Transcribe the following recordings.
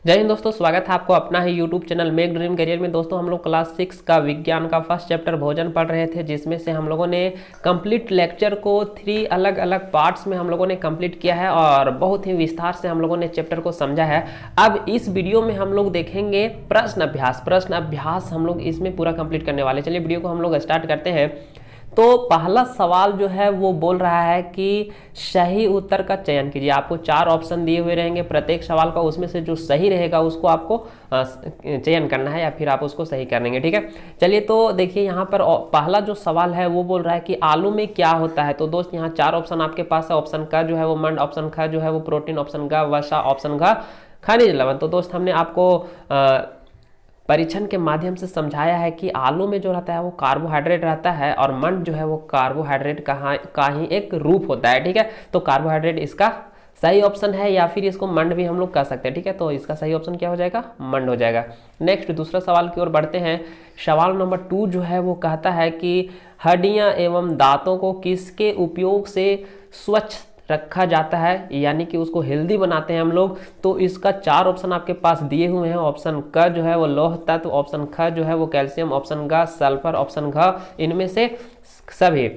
जय हिंद दोस्तों, स्वागत है आपको अपना ही YouTube channel make dream career में। दोस्तों हम लोग क्लास 6 का विज्ञान का फर्स्ट चैप्टर भोजन पढ़ रहे थे, जिसमें से हम लोगों ने कंप्लीट लेक्चर को 3 अलग अलग पार्ट्स में हम लोगों ने कंप्लीट किया है और बहुत ही विस्तार से हम लोगों ने चैप्टर को समझा है। अब इस वीडियो में हम लोग देखेंगे प्रश्न अभ्यास हम लोग इसमें पूरा कंप्लीट करने वाले। चलिए वीडियो को हम लोग स्टार्ट करते हैं। तो पहला सवाल जो है वो बोल रहा है कि सही उत्तर का चयन कीजिए। आपको 4 ऑप्शन दिए हुए रहेंगे प्रत्येक सवाल का, उसमें से जो सही रहेगा उसको आपको चयन करना है या फिर आप उसको सही कर लेंगे। ठीक है, चलिए तो देखिए यहाँ पर पहला जो सवाल है वो बोल रहा है कि आलू में क्या होता है। तो दोस्त यहाँ 4 ऑप्शन आपके पास है। ऑप्शन क जो है वो मंड, ऑप्शन ख जो है वो प्रोटीन, ऑप्शन ग वसा, ऑप्शन घ खनिज लवण। तो दोस्त हमने आपको परीक्षण के माध्यम से समझाया है कि आलू में जो रहता है वो कार्बोहाइड्रेट रहता है और मंड जो है वो कार्बोहाइड्रेट का ही एक रूप होता है। ठीक है, तो कार्बोहाइड्रेट इसका सही ऑप्शन है, या फिर इसको मंड भी हम लोग कह सकते हैं। ठीक है, तो इसका सही ऑप्शन क्या हो जाएगा? मंड हो जाएगा। नेक्स्ट दूसरा सवाल की ओर बढ़ते हैं। सवाल नंबर 2 जो है वो कहता है कि हड्डियां एवं दांतों को किसके उपयोग से स्वच्छ रखा जाता है, यानी कि उसको हेल्दी बनाते हैं हम लोग। तो इसका 4 ऑप्शन आपके पास दिए हुए हैं। ऑप्शन क जो है वो लौह तत्व, ऑप्शन ख जो है वो कैल्शियम, ऑप्शन ग सल्फर, ऑप्शन घ इनमें से सभी।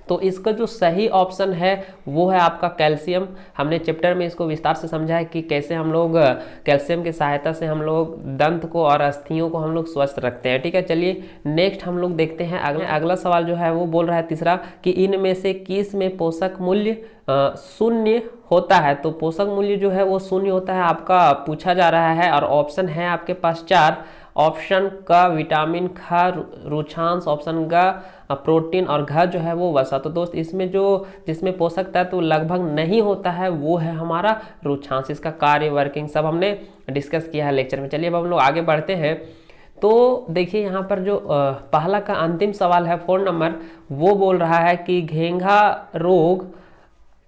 तो इसका जो सही ऑप्शन है वो है आपका कैल्शियम। हमने चैप्टर में इसको विस्तार से समझा है कि कैसे हम लोग कैल्शियम की सहायता से हम लोग दंत को और अस्थियों को हम लोग स्वस्थ रखते हैं। ठीक है, चलिए नेक्स्ट हम लोग देखते हैं। अगला सवाल जो है वो बोल रहा है तीसरा कि इनमें से किस में पोषक मूल्य शून्य होता है। तो पोषक मूल्य जो है वो शून्य होता है आपका पूछा जा रहा है, और ऑप्शन है आपके पास 4। ऑप्शन का विटामिन ख रुक्षांश, ऑप्शन ग प्रोटीन और घ जो है वो वसा। तो दोस्त इसमें जिसमें पोषक तत्व लगभग नहीं होता है वो है हमारा रुक्षांश। इसका कार्य, वर्किंग सब हमने डिस्कस किया है लेक्चर में। चलिए अब हम लोग आगे बढ़ते हैं। तो देखिए यहाँ पर जो पहला का अंतिम सवाल है 4 नंबर, वो बोल रहा है कि घेंघा रोग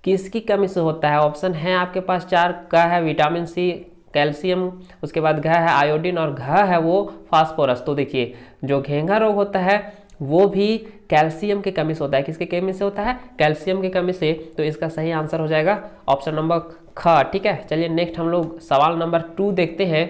किसकी कमी से होता है। ऑप्शन है आपके पास 4 का है विटामिन सी, कैल्शियम, उसके बाद घ है आयोडीन और घ है वो फास्फोरस। तो देखिए जो घेंघा रोग होता है वो भी कैल्शियम की कमी से होता है। किसके कमी से होता है? कैल्शियम की कमी से। तो इसका सही आंसर हो जाएगा ऑप्शन नंबर ख। ठीक है, चलिए नेक्स्ट हम लोग सवाल नंबर 2 देखते हैं।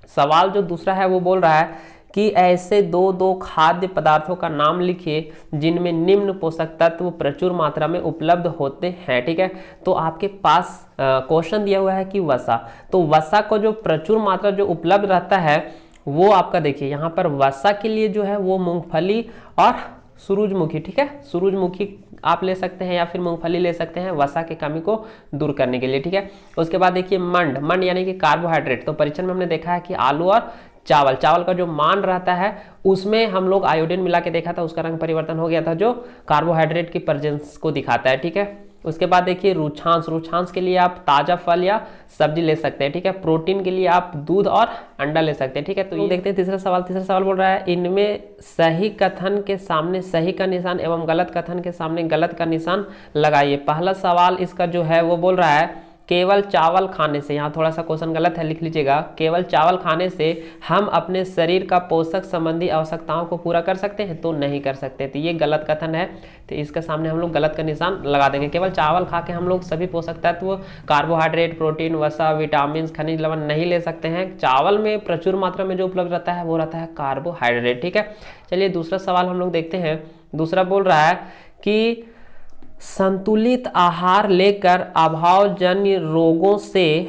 सवाल जो दूसरा है वो बोल रहा है कि ऐसे दो खाद्य पदार्थों का नाम लिखिए जिनमें निम्न पोषक तत्व प्रचुर मात्रा में उपलब्ध होते हैं। ठीक है, तो आपके पास क्वेश्चन दिया हुआ है कि वसा। तो वसा को जो प्रचुर मात्रा जो उपलब्ध रहता है वो आपका देखिए यहाँ पर वसा के लिए जो है वो मूंगफली और सूरजमुखी। ठीक है, सूरजमुखी आप ले सकते हैं या फिर मूंगफली ले सकते हैं वसा की कमी को दूर करने के लिए। ठीक है, उसके बाद देखिए मंड यानी कि कार्बोहाइड्रेट। तो परीक्षण में हमने देखा है कि आलू और चावल का जो मान रहता है उसमें हम लोग आयोडीन मिला के देखा था, उसका रंग परिवर्तन हो गया था जो कार्बोहाइड्रेट की प्रेजेंस को दिखाता है। ठीक है, उसके बाद देखिए रुक्षांश के लिए आप ताजा फल या सब्जी ले सकते हैं। ठीक है, प्रोटीन के लिए आप दूध और अंडा ले सकते हैं। ठीक है, तो ये देखते हैं तीसरा सवाल बोल रहा है इनमें सही कथन के सामने सही का निशान एवं गलत कथन के सामने गलत का निशान लगाइए। पहला सवाल इसका जो है वो बोल रहा है केवल चावल खाने से, यहाँ थोड़ा सा क्वेश्चन गलत है, लिख लीजिएगा। केवल चावल खाने से हम अपने शरीर का पोषक संबंधी आवश्यकताओं को पूरा कर सकते हैं? तो नहीं कर सकते। तो ये गलत कथन है, तो इसके सामने हम लोग गलत का निशान लगा देंगे। केवल चावल खा के हम लोग सभी पोषक तत्व कार्बोहाइड्रेट, प्रोटीन, वसा, विटामिन, खनिज लवण नहीं ले सकते हैं। चावल में प्रचुर मात्रा में जो उपलब्ध रहता है वो रहता है कार्बोहाइड्रेट। ठीक है, चलिए दूसरा सवाल हम लोग देखते हैं। दूसरा बोल रहा है कि संतुलित आहार लेकर अभावजन्य रोगों से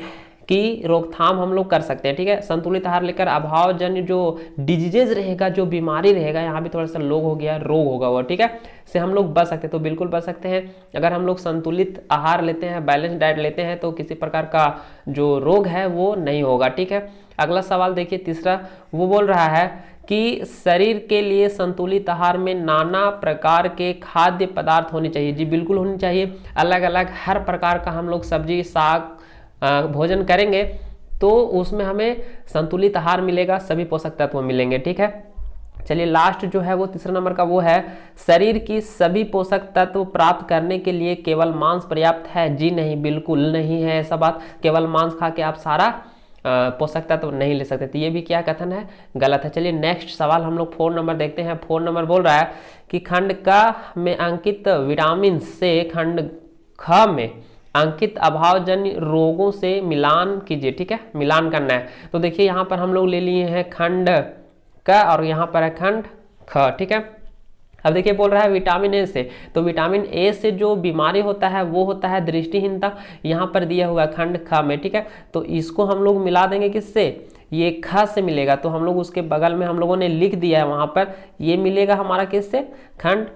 की रोकथाम हम लोग कर सकते हैं। ठीक है, संतुलित आहार लेकर अभावजन्य जो डिजीजेज रहेगा, जो बीमारी रहेगा, यहाँ भी थोड़ा सा रोग होगा वो, ठीक है, से हम लोग बच सकते हैं। तो बिल्कुल बच सकते हैं अगर हम लोग संतुलित आहार लेते हैं, बैलेंस डाइट लेते हैं, तो किसी प्रकार का जो रोग है वो नहीं होगा। ठीक है, अगला सवाल देखिए तीसरा, वो बोल रहा है कि शरीर के लिए संतुलित आहार में नाना प्रकार के खाद्य पदार्थ होने चाहिए। जी बिल्कुल होनी चाहिए, अलग अलग हर प्रकार का हम लोग सब्जी साग भोजन करेंगे तो उसमें हमें संतुलित आहार मिलेगा, सभी पोषक तत्व मिलेंगे। ठीक है, चलिए लास्ट जो है वो तीसरा नंबर का वो है शरीर की सभी पोषक तत्व प्राप्त करने के लिए केवल मांस पर्याप्त है। जी नहीं, बिल्कुल नहीं है ऐसा बात। केवल मांस खा के आप सारा पोषक तत्व नहीं ले सकते। तो ये भी क्या कथन है? गलत है। चलिए नेक्स्ट सवाल हम लोग 4 नंबर देखते हैं। 4 नंबर बोल रहा है कि खंड क में अंकित विटामिन से खंड ख में अंकित अभावजन्य रोगों से मिलान कीजिए। ठीक है, मिलान करना है। तो देखिए यहाँ पर हम लोग ले लिए हैं खंड क और यहाँ पर है खंड ख। ठीक है, अब देखिए बोल रहा है विटामिन ए से, तो विटामिन ए से जो बीमारी होता है वो होता है दृष्टिहीनता, यहाँ पर दिया हुआ खंड ख में। ठीक है, तो इसको हम लोग मिला देंगे किससे, ये ख से मिलेगा, तो हम लोग उसके बगल में हम लोगों ने लिख दिया है वहाँ पर, ये मिलेगा हमारा किससे, खंड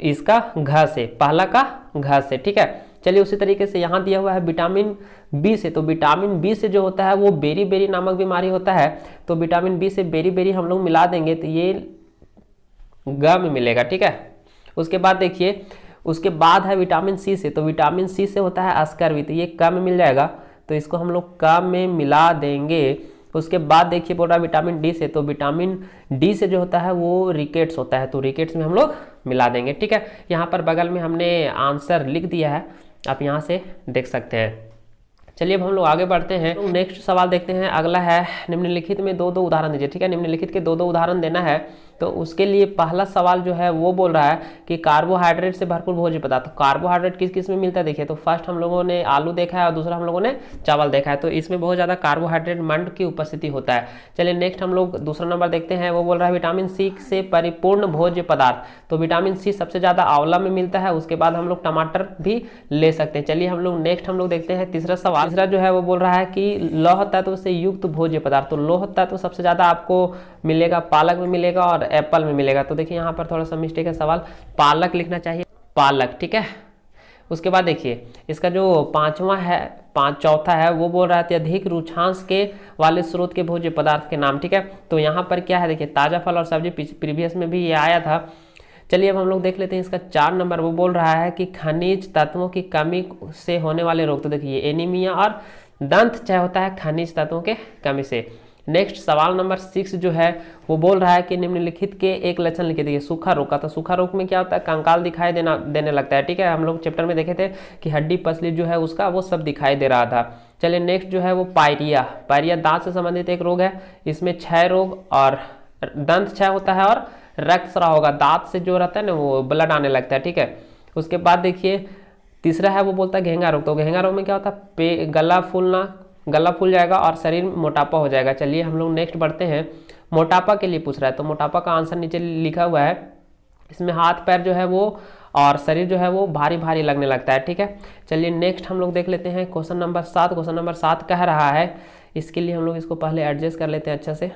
इसका घ से, पहला का घ से। ठीक है, चलिए उसी तरीके से यहाँ दिया हुआ है विटामिन बी से, तो विटामिन बी से जो होता है वो बेरी बेरी नामक बीमारी होता है, तो विटामिन बी से बेरी बेरी हम लोग मिला देंगे तो ये ग में मिलेगा। ठीक है, उसके बाद देखिए उसके बाद है विटामिन सी से, तो विटामिन सी से होता है अस्कर्वी, तो ये क में मिल जाएगा, तो इसको हम लोग क में मिला देंगे। उसके बाद देखिए बोल रहा है विटामिन डी से, तो विटामिन डी से जो होता है वो रिकेट्स होता है, तो रिकेट्स में हम लोग मिला देंगे। ठीक है, यहाँ पर बगल में हमने आंसर लिख दिया है, आप यहाँ से देख सकते हैं। चलिए अब हम लोग आगे बढ़ते हैं, तो नेक्स्ट सवाल देखते हैं। अगला है निम्नलिखित में दो दो उदाहरण दीजिए। ठीक है, निम्नलिखित के दो दो उदाहरण देना है, तो उसके लिए पहला सवाल जो है वो बोल रहा है कि कार्बोहाइड्रेट से भरपूर भोज्य पदार्थ, तो कार्बोहाइड्रेट किस किस में मिलता है। देखिए तो फर्स्ट हम लोगों ने आलू देखा है और दूसरा हम लोगों ने चावल देखा है, तो इसमें बहुत ज़्यादा कार्बोहाइड्रेट मंड की उपस्थिति होता है। चलिए नेक्स्ट हम लोग दूसरा नंबर देखते हैं, वो बोल रहा है विटामिन सी से परिपूर्ण भोज्य पदार्थ, तो विटामिन सी सबसे ज़्यादा आंवला में मिलता है, उसके बाद हम लोग टमाटर भी ले सकते हैं। चलिए हम लोग नेक्स्ट हम लोग देखते हैं तीसरा सवाल। तीसरा जो है वो बोल रहा है कि लौह तत्व से युक्त भोज्य पदार्थ, तो लौह तत्व सबसे ज़्यादा आपको मिलेगा पालक में मिलेगा और एप्पल में मिलेगा, तो देखिए यहाँ पर थोड़ा सा मिस्टेक है, सवाल पालक लिखना चाहिए, पालक। ठीक है, उसके बाद देखिए इसका जो पांचवा है, चौथा है वो बोल रहा है अत्यधिक रुचांश के वाले स्रोत के भोज्य पदार्थ के नाम। ठीक है, तो यहाँ पर क्या है देखिए ताजा फल और सब्जी, प्रीवियस में भी ये आया था। चलिए अब हम लोग देख लेते हैं इसका 4 नंबर, वो बोल रहा है कि खनिज तत्वों की कमी से होने वाले रोग, तो देखिए एनीमिया और दंत क्षय होता है खनिज तत्वों के कमी से। नेक्स्ट सवाल नंबर 6 जो है वो बोल रहा है कि निम्नलिखित के एक लक्षण लिखे। देखिए सूखा रोग का, तो सूखा रोग में क्या होता है, कंकाल दिखाई देने लगता है। ठीक है, हम लोग चैप्टर में देखे थे कि हड्डी पसली जो है उसका वो सब दिखाई दे रहा था। चलिए नेक्स्ट जो है वो पायरिया, पायरिया दांत से संबंधित एक रोग है, इसमें क्षय रोग और दंत क्षय होता है और रक्तस्राव होगा, दांत से जो रहता है ना वो ब्लड आने लगता है। ठीक है, उसके बाद देखिए तीसरा है वो बोलता है घेंगा रोग, तो घेंगा रोग में क्या होता है, गला फूल जाएगा और शरीर में मोटापा हो जाएगा। चलिए हम लोग नेक्स्ट बढ़ते हैं, मोटापा के लिए पूछ रहा है, तो मोटापा का आंसर नीचे लिखा हुआ है, इसमें हाथ पैर जो है वो और शरीर जो है वो भारी भारी लगने लगता है। ठीक है, चलिए नेक्स्ट हम लोग देख लेते हैं क्वेश्चन नंबर 7। क्वेश्चन नंबर 7 कह रहा है, इसके लिए हम लोग इसको पहले एडजस्ट कर लेते हैं अच्छा से।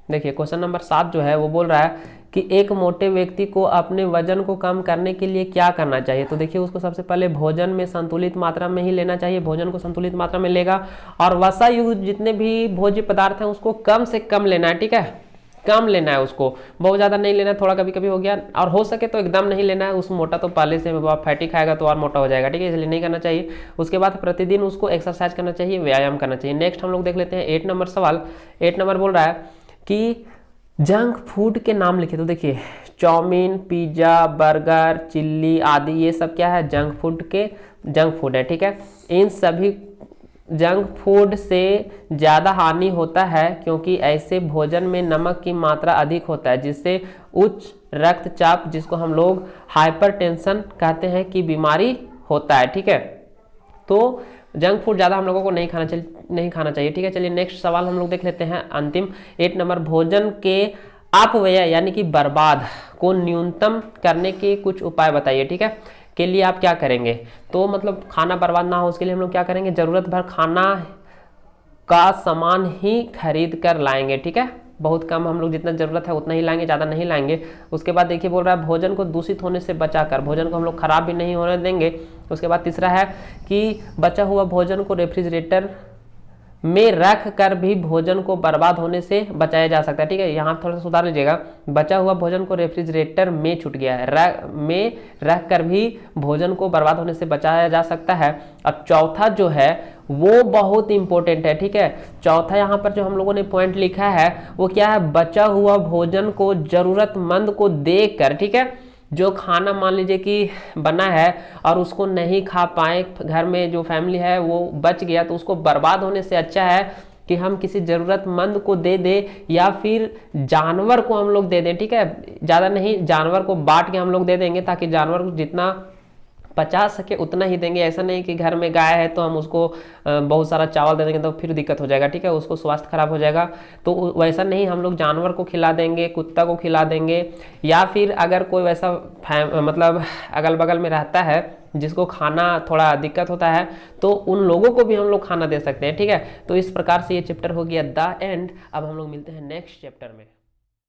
देखिए क्वेश्चन नंबर 7 जो है वो बोल रहा है कि एक मोटे व्यक्ति को अपने वजन को कम करने के लिए क्या करना चाहिए। तो देखिए उसको सबसे पहले भोजन में संतुलित मात्रा में ही लेना चाहिए, भोजन को संतुलित मात्रा में लेगा और वसा युक्त जितने भी भोज्य पदार्थ हैं उसको कम से कम लेना है। ठीक है, कम लेना है, उसको बहुत ज़्यादा नहीं लेना है, थोड़ा कभी कभी हो गया, और हो सके तो एकदम नहीं लेना है। उस मोटा तो पहले से फैटी खाएगा तो और मोटा हो जाएगा। ठीक है, इसलिए नहीं करना चाहिए। उसके बाद प्रतिदिन उसको एक्सरसाइज करना चाहिए, व्यायाम करना चाहिए। नेक्स्ट हम लोग देख लेते हैं 8 नंबर सवाल। 8 नंबर बोल रहा है कि जंक फूड के नाम लिखे। तो देखिए चाउमीन, पिज्ज़ा, बर्गर, चिल्ली आदि ये सब क्या है, जंक फूड है। ठीक है, इन सभी जंक फूड से ज़्यादा हानि होता है क्योंकि ऐसे भोजन में नमक की मात्रा अधिक होता है, जिससे उच्च रक्तचाप, जिसको हम लोग हाइपरटेंशन कहते हैं, की बीमारी होता है। ठीक है, तो जंक फूड ज़्यादा हम लोगों को नहीं खाना चाहिए। ठीक है, चलिए नेक्स्ट सवाल हम लोग देख लेते हैं अंतिम 8 नंबर। भोजन के अपव्यय यानी कि बर्बाद को न्यूनतम करने के कुछ उपाय बताइए। ठीक है, के लिए आप क्या करेंगे, तो मतलब खाना बर्बाद ना हो उसके लिए हम लोग क्या करेंगे, ज़रूरत भर खाना का सामान ही खरीद कर लाएंगे। ठीक है, बहुत कम, हम लोग जितना ज़रूरत है उतना ही लाएंगे, ज़्यादा नहीं लाएंगे। उसके बाद देखिए बोल रहा है भोजन को दूषित होने से बचाकर, भोजन को हम लोग खराब भी नहीं होने देंगे। उसके बाद तीसरा है कि बचा हुआ भोजन को रेफ्रिजरेटर में रख कर भी भोजन को बर्बाद होने से बचाया जा सकता है। ठीक है, यहाँ थोड़ा सा सुधार लीजिएगा, बचा हुआ भोजन को रेफ्रिजरेटर में छूट गया है, में रख कर भी भोजन को बर्बाद होने से बचाया जा सकता है। और चौथा जो है वो बहुत इंपॉर्टेंट है। ठीक है, चौथा यहाँ पर जो हम लोगों ने पॉइंट लिखा है वो क्या है, बचा हुआ भोजन को जरूरतमंद को देकर, ठीक है, जो खाना मान लीजिए कि बना है और उसको नहीं खा पाए, घर में जो फैमिली है वो बच गया, तो उसको बर्बाद होने से अच्छा है कि हम किसी ज़रूरतमंद को दे दें या फिर जानवर को हम लोग दे दें। ठीक है, ज़्यादा नहीं, जानवर को बांट के हम लोग दे देंगे ताकि जानवर जितना पचा सके उतना ही देंगे। ऐसा नहीं कि घर में गाय है तो हम उसको बहुत सारा चावल दे देंगे तो फिर दिक्कत हो जाएगा, ठीक है, उसको स्वास्थ्य खराब हो जाएगा। तो वैसा नहीं, हम लोग जानवर को खिला देंगे, कुत्ता को खिला देंगे, या फिर अगर कोई वैसा मतलब अगल बगल में रहता है जिसको खाना थोड़ा दिक्कत होता है तो उन लोगों को भी हम लोग खाना दे सकते हैं, ठीक है। तो इस प्रकार से ये चैप्टर हो गया द एंड। अब हम लोग मिलते हैं नेक्स्ट चैप्टर में।